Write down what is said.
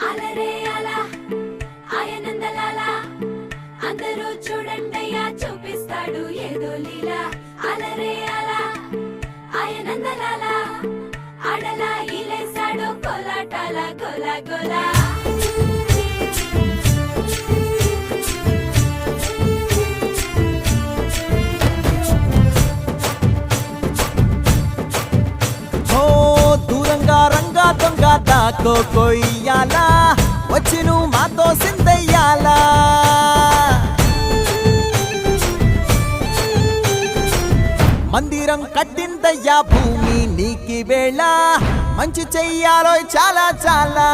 అలరే అలా ఆయనందలాల అందరూ చూడండయ్యా చూపిస్తాడు ఏదో లీలా అలరే అలా ఆయనందలాల ఆడలా ఈలేశాడు కోలాటాల గోలా గోలా దూరంగా రంగా దొంగ దాకో కొయ్యాలా వచ్చి నువ్వు మాతో సిందయ్యాలా మందిరం కట్టిందయ్యా భూమి నీకి వేళ మంచి చెయ్యాలో చాలా చాలా